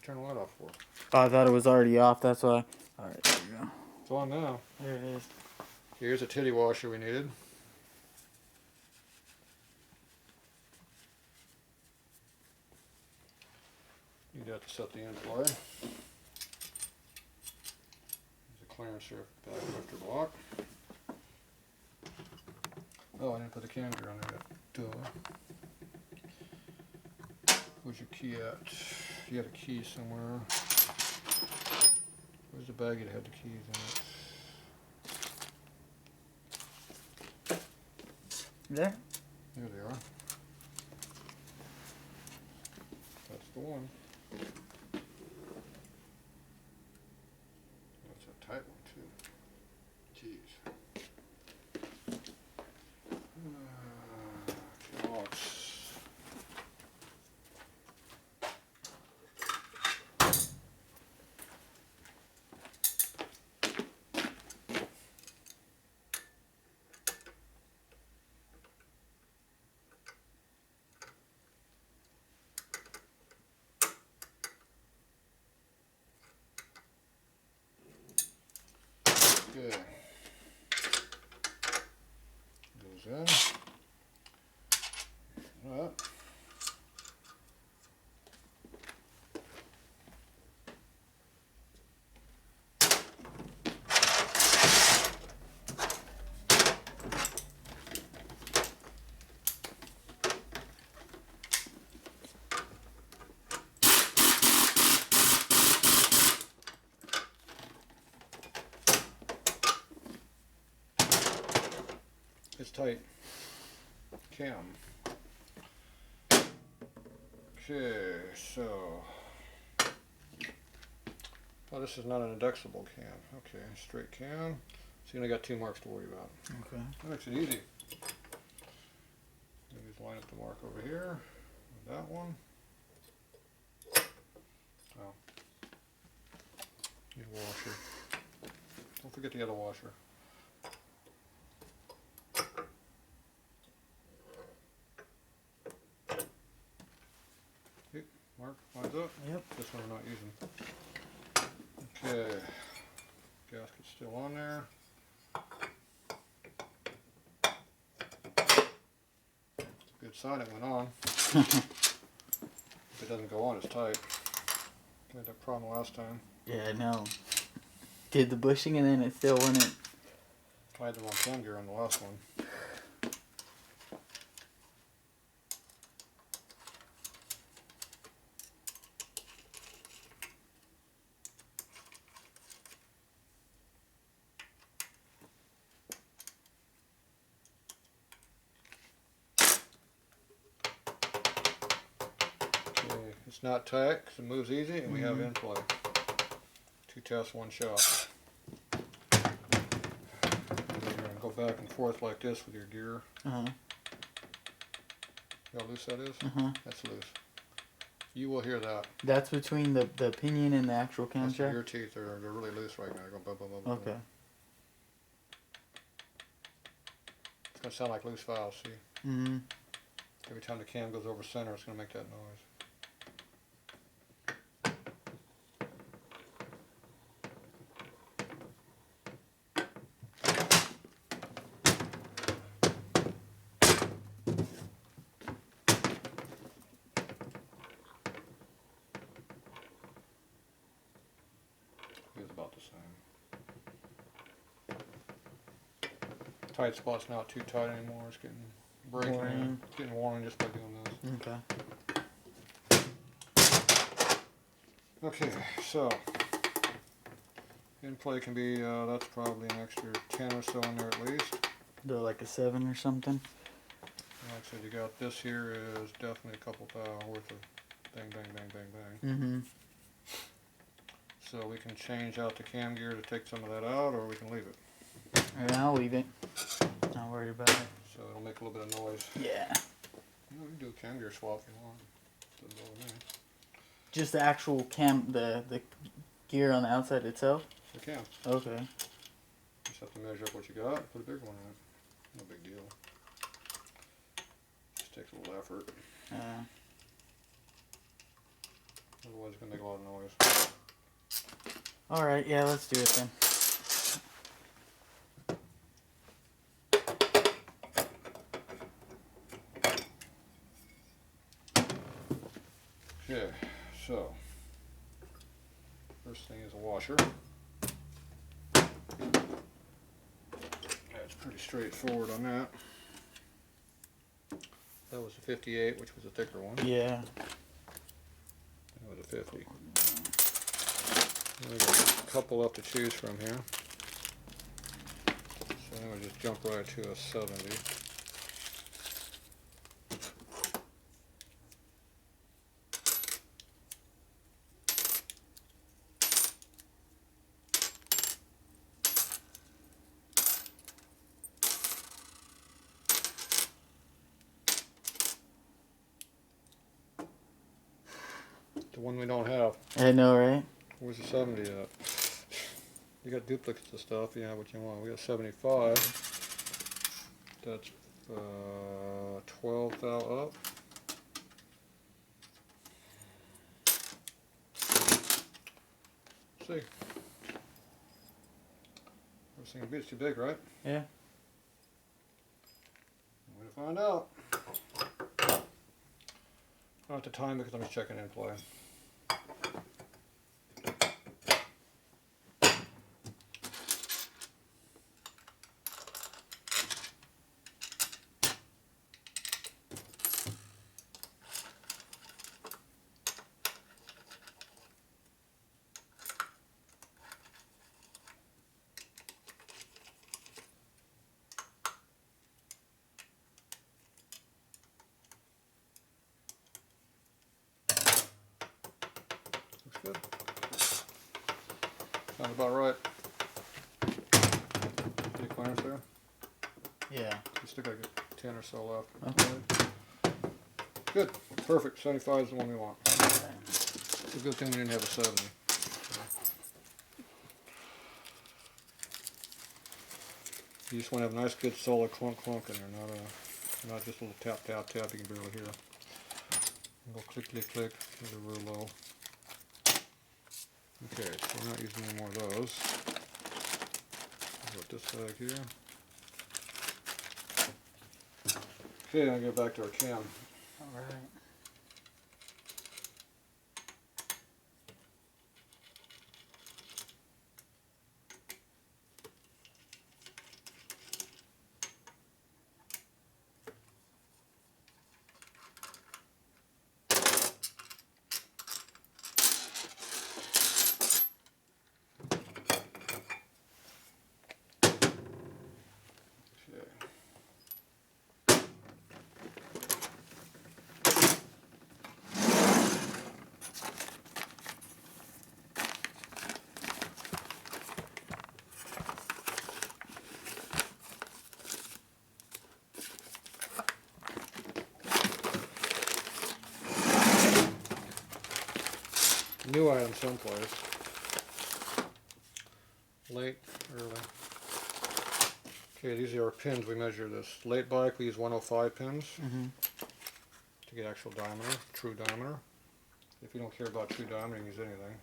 turn the light off for? Oh, I thought it was already off, that's why. Alright, there you go. It's on now. There it is. Here's a titty washer we needed. You'd have to set the end play. There's a clearance here back lifter block. Oh, I didn't put the cam gear on there yet. Duh. Where's your key at? You had a key somewhere. Where's the bag that had the keys in it? There? There they are. That's the one. That's a tight one too. Jeez. Okay. Goes in. That. It's tight. Cam. Okay, so. Oh, this is not an indexable cam. Okay, straight cam. So you only got 2 marks to worry about. Okay. That makes it easy. You just line up the mark over here. With that one. Oh. Need a washer. Don't forget the other washer. Mark, lines up? Yep. This one we're not using. Okay. Gasket's still on there. It's a good sign it went on. If it doesn't go on, it's tight. We had that problem last time. Yeah, I know. Did the bushing and then it still wouldn't. I had the wrong cam gear on the last one. It's not tight because it moves easy, and we have in play. 2 tests, 1 shot. You're going to go back and forth like this with your gear. See how loose that is? That's loose. You will hear that. That's between the pinion and the actual camshaft? Your teeth are they're really loose right now. They're going blah, blah, blah, blah. Okay. It's going to sound like loose valves, see? Every time the cam goes over center, it's going to make that noise. It's about the same. Tight spot's not too tight anymore. It's getting breaking. It's getting worn just by doing this. Okay. Okay, so in play can be that's probably an extra 10 or so in there at least. Do like a 7 or something. Like I said, you got this here is definitely a couple thou worth of bang, bang, bang, bang, bang. So we can change out the cam gear to take some of that out, or we can leave it. Alright, I'll leave it. Not worried about it. So it'll make a little bit of noise. Yeah. You know, you can do a cam gear swap if you want. Doesn't bother me. Just the actual the gear on the outside itself? You can. Okay. Just have to measure up what you got and put a bigger one in it. No big deal. Just takes a little effort. otherwise it's going to make a lot of noise. Alright, yeah, let's do it then. Okay, so first thing is a washer. That's pretty straightforward on that. That was a 58, which was a thicker one. Yeah. That was a 50. We got a couple left to choose from here. So then we just jump right to a 70. The one we don't have. I know, right? Where's the 70 at? You got duplicates of stuff, yeah, what you want. We got 75. That's 12 thou up. Let's see. First thing will be, it's too big, right? Yeah. Way to find out. Not at the time because I'm just checking in play. Looks good. Sounds about right. Any clearance there? Yeah. You still got 10 or so left. Okay. Good. Perfect. 75 is the one we want. Okay. It's a good thing we didn't have a 70. You just want to have a nice, good, solid clunk clunk in there, not just a little tap tap tap you can barely hear. A little click click click. Those are real low. Okay, so we're not using any more of those. Put this bag here. Okay, I'll go back to our cam. Alright. New item someplace. Late, early. Okay, these are our pins we measure this. Late bike, we use 105 pins to get actual diameter, true diameter. If you don't care about true diameter, you can use anything.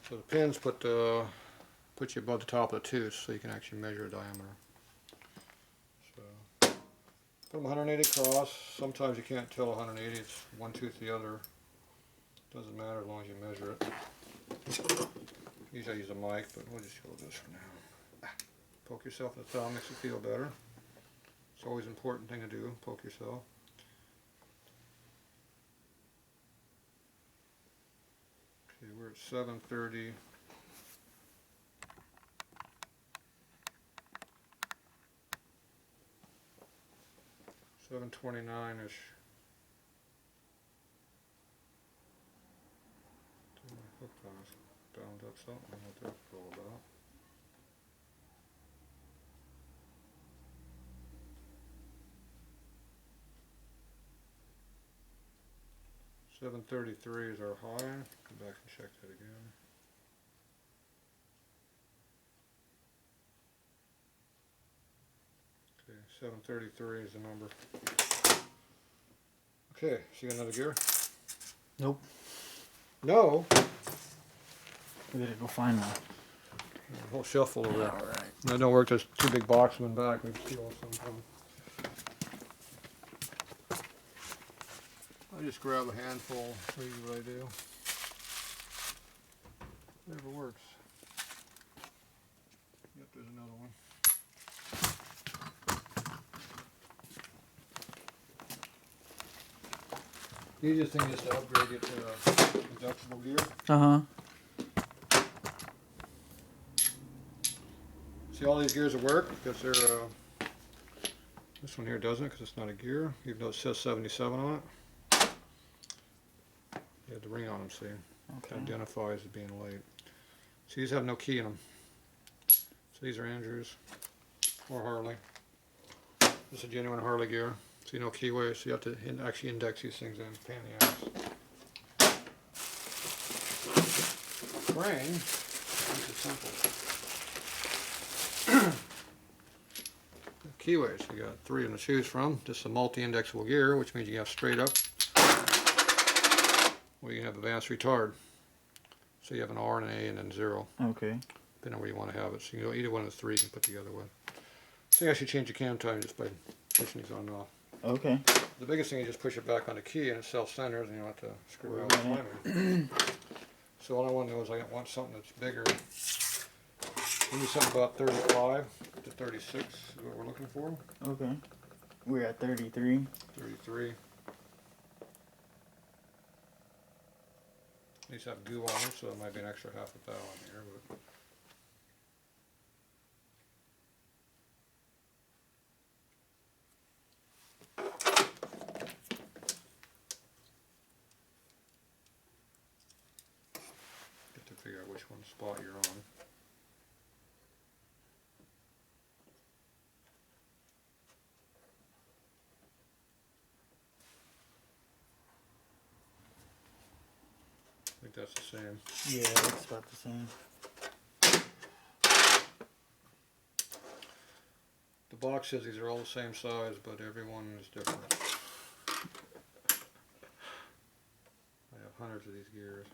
So the pins put you above the top of the tooth so you can actually measure a diameter. So put them 180 across. Sometimes you can't tell 180, it's one tooth the other. Doesn't matter as long as you measure it. Usually I use a mic, but we'll just go with this for now. Poke yourself in the thumb, makes it feel better. It's always an important thing to do, poke yourself. Okay, we're at 730. $729-ish. Hook bound up something, I don't know what that's all about. $733 is our high. Come back and check that again. Okay, 733 is the number. Okay, so you got another gear? Nope. No. We gotta go find one. A whole shelf full over there. All right. That don't work. There's two big boxes in the back. We can steal some. I just grab a handful. That's usually what I do. Never works. Yep, there's another one. The easiest thing is to upgrade it to adjustable gear. Uh-huh. See, all these gears will work because they're, this one here doesn't because it's not a gear, even though it says 77 on it. You have the ring on them, see? Okay. It identifies as being late. So these have no key in them. So these are Andrews or Harley. This is a genuine Harley gear. So no keyway, so you have to actually index these things in. Pain in the ass. Spring makes it simple. Keyways, you got 3 of them to choose from. This is a multi-indexable gear, which means you can have straight up, or you can have advanced retard. So you have an R and an A and then 0. Okay. Depending on where you want to have it. So you can go either one of the 3 you can put together with. So you actually change the cam time just by pushing these on and off. Okay. The biggest thing is just push it back on the key and it self-centers and you don't have to screw around with the timer. So all I want to know is I want something that's bigger. We need something about 35 to 36 is what we're looking for. Okay. We're at 33. 33. These have goo on them, so it might be an extra half a thou on here. But have to figure out which one spot you're on. I think that's the same. Yeah, it's about the same. The box says these are all the same size, but every one is different. I have hundreds of these gears.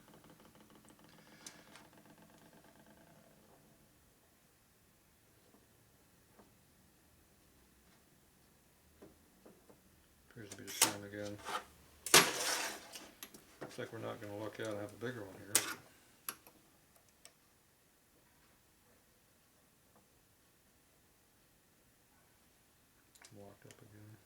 Appears to be the same again. Looks like we're not going to look at it. I have a bigger one here. Locked up again.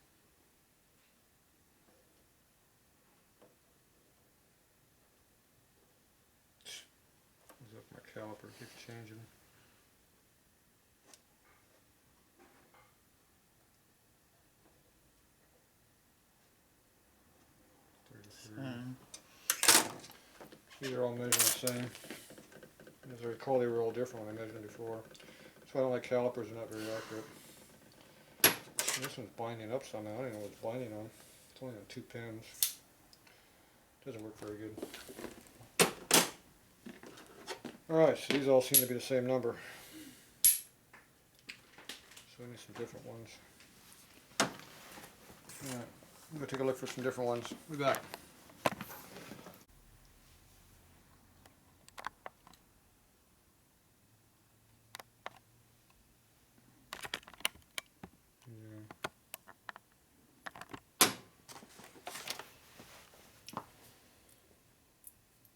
Look, my caliper keeps changing. These are all measuring the same. As I recall, they were all different when I measured them before. That's why I don't like calipers, they're not very accurate. And this one's binding up somehow. I don't know what it's binding on. It's only on 2 pins. Doesn't work very good. Alright, so these all seem to be the same number. So we need some different ones. Alright, I'm going to take a look for some different ones. We'll be back.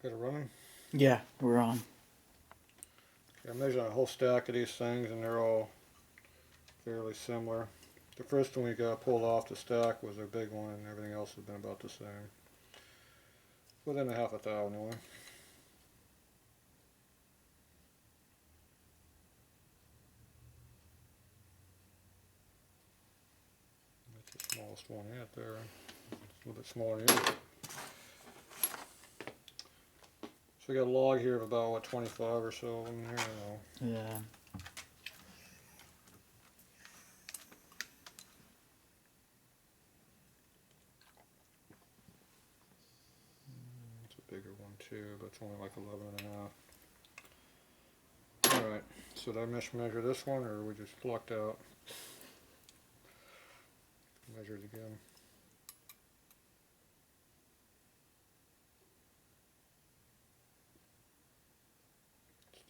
Got it running? Yeah, we're on. Okay, I measured a whole stack of these things and they're all fairly similar. The first one we got pulled off the stack was a big one and everything else has been about the same. Within a half a thou anyway. That's the smallest one yet there. It's a little bit smaller than yours. So we got a log here of about, what, 25 or so in here now. Yeah. It's a bigger one too, but it's only like 11 and a half. Alright, so did I measure this one or we just lucked out? Measure it again.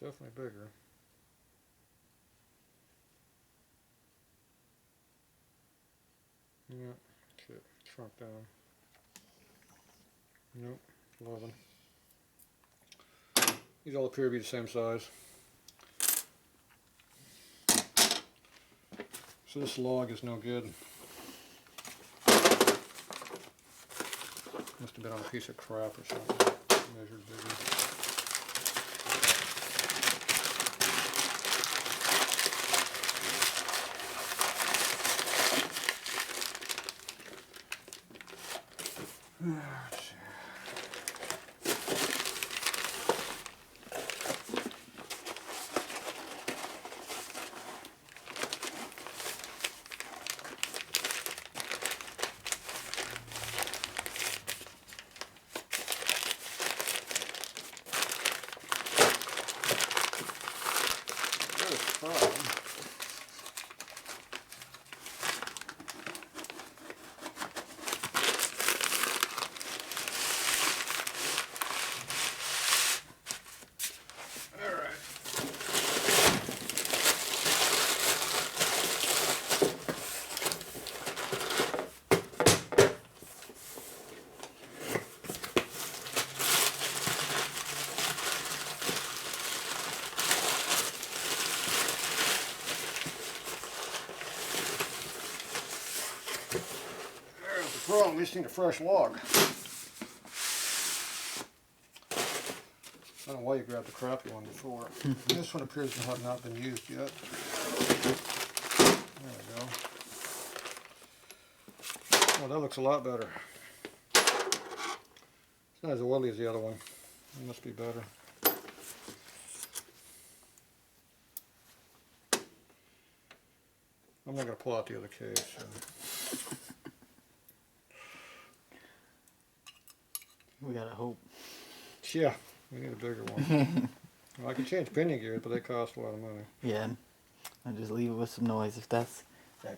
definitely bigger. Yeah, shit, shrunk down. Nope, 11. These all appear to be the same size. So this log is no good. Must have been on a piece of crap or something. Measured bigger. Problem, we just need a fresh log. I don't know why you grabbed the crappy one before. This one appears to have not been used yet. There we go. Oh, that looks a lot better. It's not as oily as the other one. It must be better. I'm not going to pull out the other case. So. We gotta hope. Yeah, we need a bigger one. Well, I can change pinion gears, but they cost a lot of money. Yeah, I just leave it with some noise if that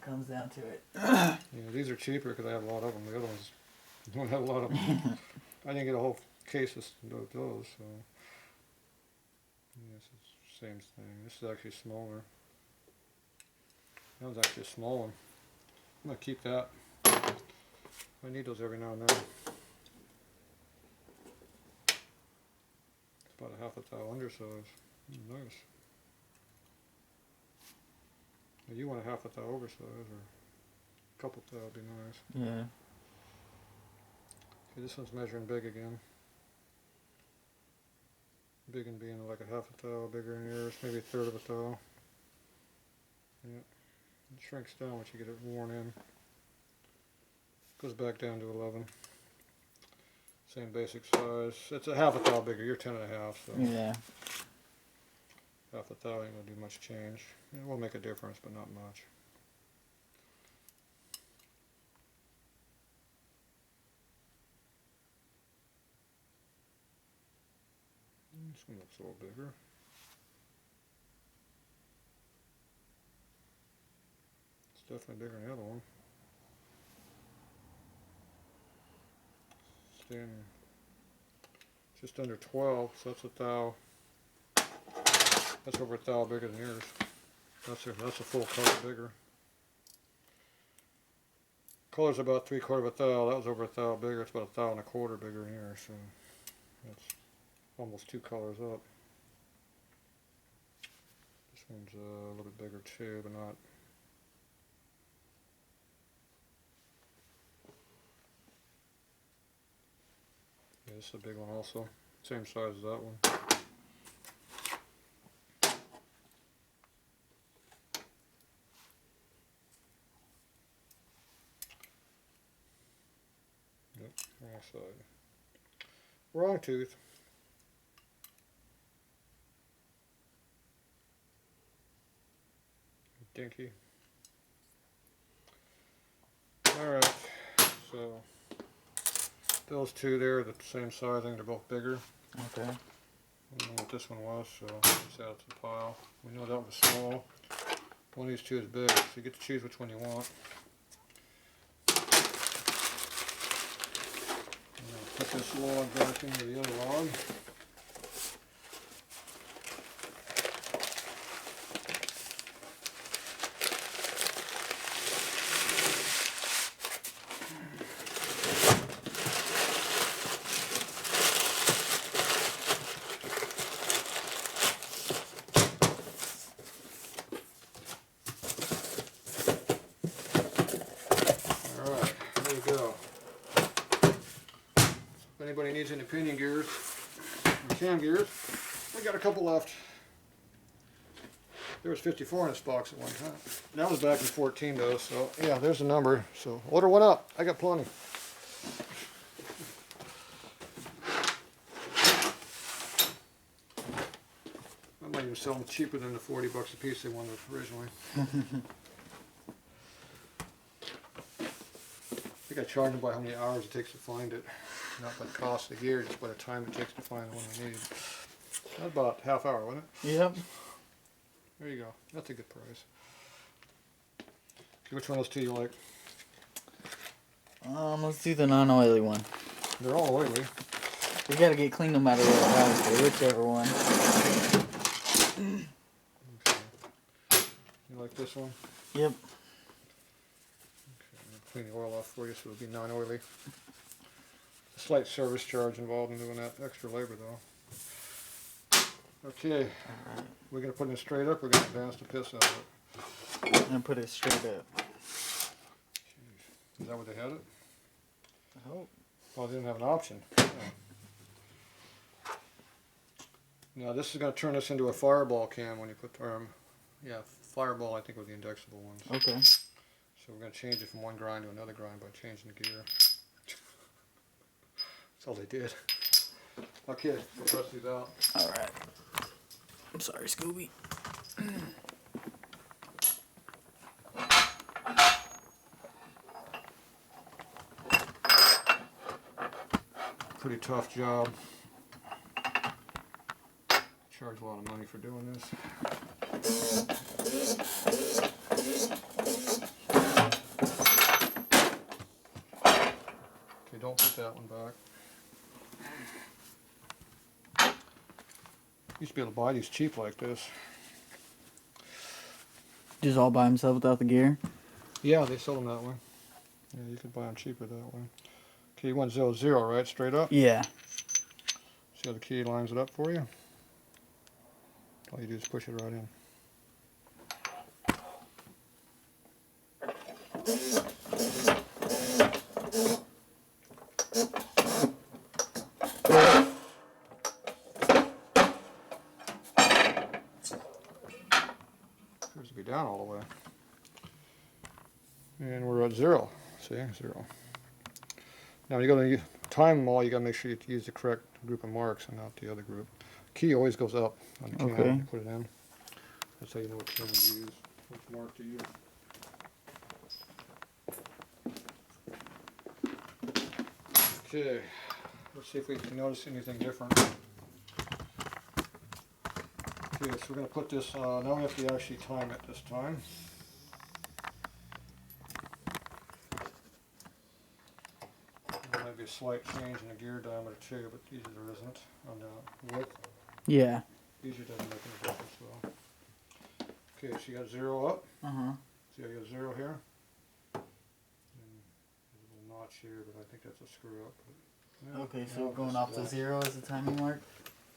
comes down to it. Yeah, these are cheaper because I have a lot of them. The other ones don't have a lot of them. I didn't get a whole case of those, so. Yes, it's the same thing. This is actually smaller. That was actually a small one. I'm going to keep that. I need those every now and then. It's about a half a thou undersize. Nice. Now you want a half a thou oversize, or a couple thou would be nice. Yeah. Okay, this one's measuring big again. Big and being like a half a thou bigger than yours, maybe a third of a thou. Yeah. It shrinks down once you get it worn in. Goes back down to 11. Same basic size. It's a half a thou bigger. You're 10 and a half, so Yeah. half a thou ain't gonna do much change. It will make a difference, but not much. This one looks a little bigger. It's definitely bigger than the other one. Staying just under 12, so that's a thou. That's over a thou bigger than yours. That's a full color bigger. Color's about 3/4 of a thou. That was over a thou bigger. It's about a thou and a quarter bigger than yours, so that's almost 2 colors up. This one's a little bit bigger too, but not. Yeah, this is a big one also. Same size as that one. Yep, wrong side. Wrong tooth. Dinky. Alright, so those two there are the same size. I think they're both bigger. Okay. I don't know what this one was, so just add it to the pile. We know that was small. One of these two is big, so you get to choose which one you want. I'm going to put this log back into the other log. anybody needs any pinion gears or cam gears, we got a couple left. There was 54 in this box at one time. That was back in 14 though, so yeah, there's the number. So order one up. I got plenty. I might even sell them cheaper than the 40 bucks a piece they wanted originally. I think I charge them by how many hours it takes to find it. Not by the cost of the gear, just by the time it takes to find the one we need. That's about half hour, wasn't it? Yep. There you go. That's a good price. Okay, which one of those two you like? Let's do the non-oily one. They're all oily. We gotta get clean no matter what, whichever one. Okay. You like this one? Yep. Okay, I'm gonna clean the oil off for you so it'll be non-oily. A slight service charge involved in doing that extra labor though. Okay, we're going to put it straight up, we're going to advance the piss out of it. I'm gonna put it straight up. Is that what they had it? I hope. Well, they didn't have an option. Now this is going to turn this into a fireball cam when you put the yeah, fireball I think with the indexable ones. Okay. So we're going to change it from one grind to another grind by changing the gear. That's all they did. Okay, we'll press these out. Alright. I'm sorry, Scooby. Pretty tough job. Charge a lot of money for doing this. Okay, don't put that one back. Used to be able to buy these cheap like this. Just all by himself without the gear? Yeah, they sold them that way. Yeah, you could buy them cheaper that way. Okay, you want 0, 0, right? Straight up? Yeah. See how the key lines it up for you? All you do is push it right in. Appears to be down all the way. And we're at 0. See? 0. Now when you go to time them all, you got to make sure you use the correct group of marks and not the other group. Key always goes up on the cam when you put it in. That's how you know what cam to use, which mark to use. Okay, let's see if we can notice anything different. Okay, so we're going to put this, now we have to actually time it this time. There might be a slight change in the gear diameter too, but usually there isn't on the width. Yeah. Usually doesn't make any difference though. Okay, so you got 0 up. Uh-huh. See how you got 0 here? And there's a little notch here, but I think that's a screw up. But, yeah, Okay, so no, going this off is the that. 0 as the timing mark?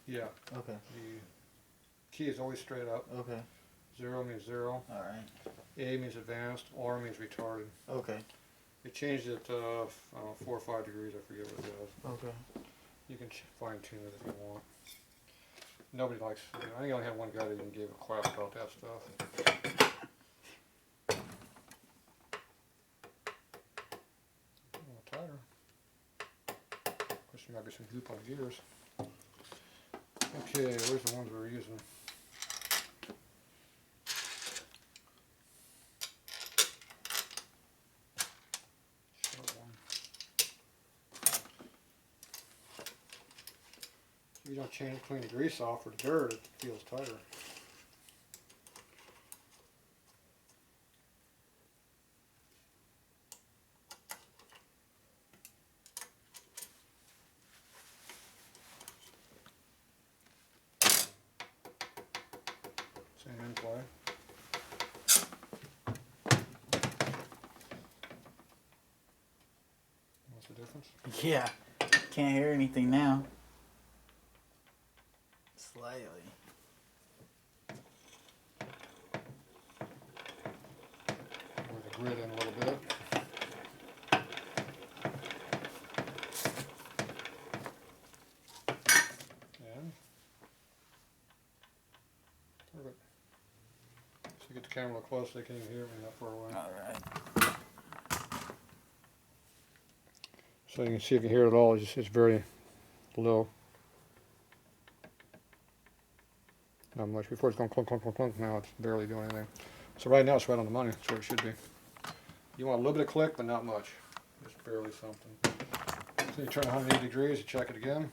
Yeah. Okay. The key is always straight up. Okay. 0 means 0. Alright. A means advanced. R means retarded. Okay. It changed it, I don't know, 4 or 5 degrees, I forget what it does. Okay. You can fine tune it if you want. Nobody likes, I think I only had one guy that even gave a crap about that stuff. A little tighter. Of course, there might be some goop on the gears. Okay, where's the ones we're using? Short one. If you don't clean the grease off or the dirt, it feels tighter. Same end play. What's the difference? Yeah. Can't hear anything now. Slightly. Move the grid in a little bit. camera close, they can't even hear me that far away. Alright. So you can see if you hear it all, it's very low. Not much. Before it's going clunk, clunk, clunk, clunk. Now it's barely doing anything. So right now it's right on the money. That's where it should be. You want a little bit of click, but not much. Just barely something. So you turn 180 degrees, you check it again.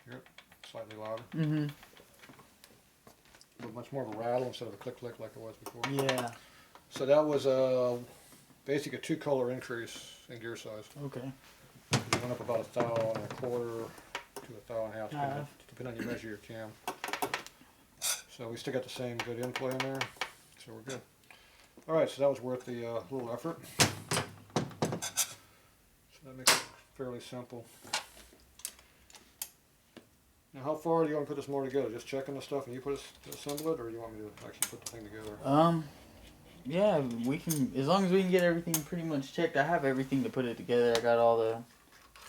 Hear it? Slightly louder. Mm-hmm. But much more of a rattle instead of a click click like it was before. Yeah. So that was basically a 2-color increase in gear size. Okay. It went up about 1.25 to 1.5, depending on you measure your cam. So we still got the same good in play in there, so we're good. All right, so that was worth the little effort. So that makes it fairly simple. Now, how far do you want to put this motor together? Just checking the stuff and you assemble it, or do you want me to actually put the thing together? Yeah, we can, as long as we can get everything pretty much checked. I have everything to put it together. I got all the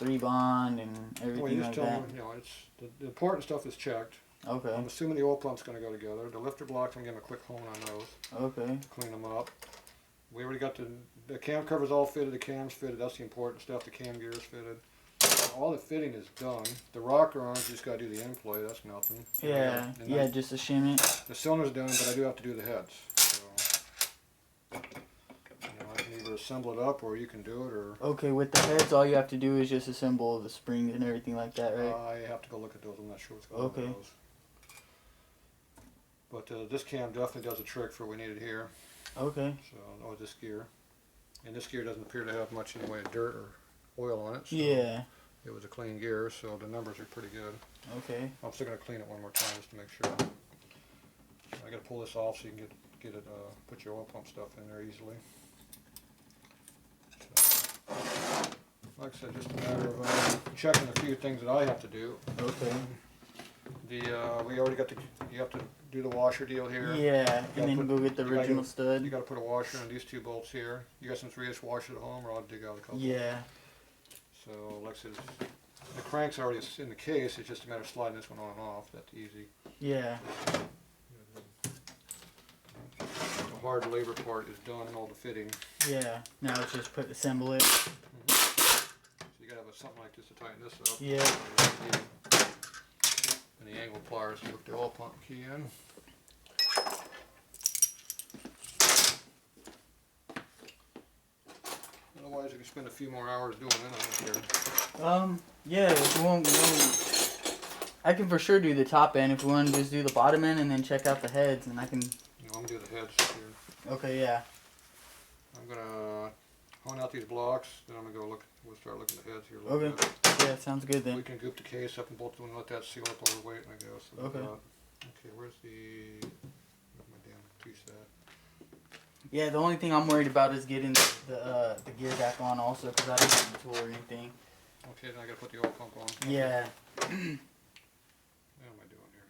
3-bond and everything Well, you just like tell that. me, it's the important stuff is checked. Okay. I'm assuming the oil pump's going to go together. The lifter blocks, I'm going to give them a quick hone on those. Okay. Clean them up. We already got the cam covers all fitted, the cam's fitted, that's the important stuff, the cam gear's fitted. All the fitting is done. The rocker arms, you just got to do the end play, that's nothing. Yeah, And yeah, just to shim it. the cylinder's done, but I do have to do the heads. So, I can either assemble it up or you can do it, or Okay, with the heads, all you have to do is just assemble the springs and everything like that, right? I have to go look at those, I'm not sure what's going on Okay. with those. But this cam definitely does a trick for what we needed here. Okay. So, this gear. And this gear doesn't appear to have much in the way of dirt or oil on it. So Yeah. it was a clean gear, so the numbers are pretty good. Okay. I'm still going to clean it one more time just to make sure. I got to pull this off so you can get it, put your oil pump stuff in there easily. So, like I said, just a matter of checking a few things that I have to do. Okay. We already got you have to do the washer deal here. Yeah, and then go get the you gotta original You stud. got to put a washer on these 2 bolts here. You got some 3/8 washers at home, or I'll dig out a couple. Yeah. So, like I said, the crank's already in the case. It's just a matter of sliding this one on and off. That's easy. Yeah. The hard labor part is done, all the fitting. Yeah. Now it's just assemble it. So you gotta have something like this to tighten this up. Yeah. And the angle pliers to hook the oil pump key in. Otherwise, you can spend a few more hours doing it. I don't care. Yeah, if we won't, I can for sure do the top end. If we want to just do the bottom end and then check out the heads, and I can. I'm gonna do the heads here. Okay, yeah. I'm gonna hone out these blocks. Then I'm gonna go look. We'll start looking at the heads here. A little Okay. bit. Yeah, sounds good We then. can goop the case up and bolt and let that seal up all the weight, I guess. Okay. Okay, where's my damn piece at? Yeah, the only thing I'm worried about is getting the gear back on also, because I don't have the tool or anything. Okay, then I gotta put the oil pump on. Yeah. What am I doing here?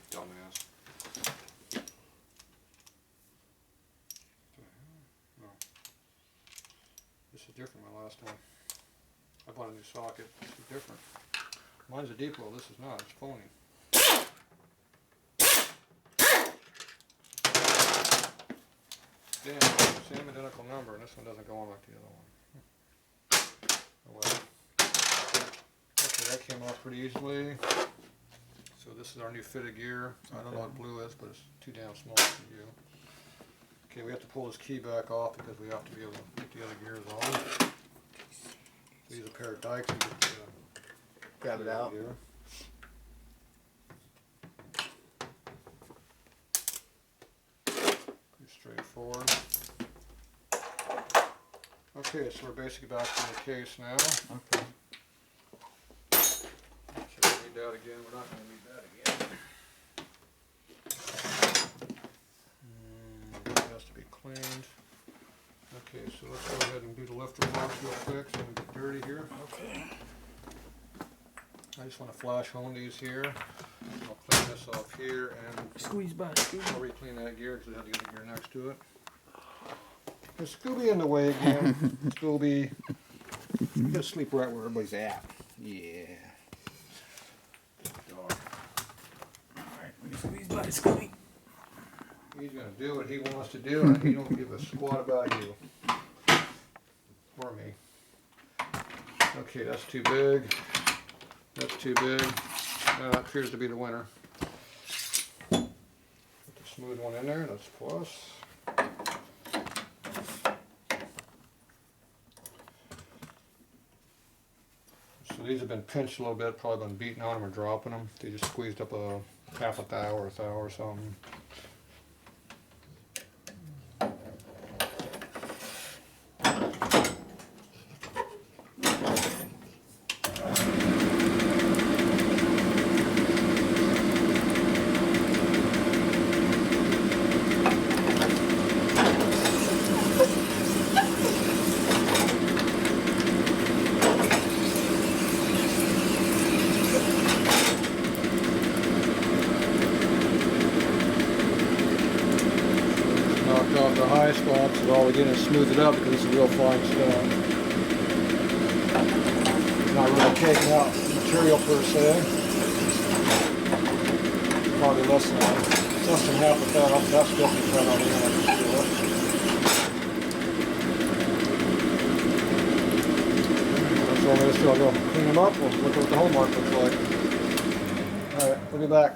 Dumbass. No. This is different than my last one. I bought a new socket. This is different. Mine's a depot. This is not. It's phony. Damn, same identical number, and this one doesn't go on like the other one. Oh well. Okay, that came off pretty easily. So this is our new fitted gear. I don't know what blue is, but it's too damn small for you. Okay, we have to pull this key back off because we have to be able to get the other gears on. So use a pair of dikes to get the Grab it out. gear. Pretty straightforward. Okay, so we're basically back in the case now. Okay. So we'll need that again. We're not going to need that again. It has to be cleaned. Okay, so let's go ahead and do the lifter blocks real quick so we don't get dirty here. Okay. I just want to flash hone these here. I'll clean this off here and Squeeze by. I'll re-clean that gear because I have to get the gear next to it. There's Scooby in the way again. Scooby. You gotta sleep right where everybody's at. Yeah. Dog. Alright. Squeeze by Scooby. He's gonna do what he wants to do, and he don't give a squat about you. Or me. Okay, that's too big. That's too big. That appears to be the winner. Put the smooth one in there, that's plus. So these have been pinched a little bit, probably been beaten on them or dropping them. They just squeezed up a half a thou or a thou or something. Off the high spots, and all we did is smooth it up because it's a real fine stone. Not really taking out material per se. Probably less than half of that. That's definitely cut on the end. So I'm going to still go clean them up. We'll look at what the home mark looks like. Alright, we'll be back.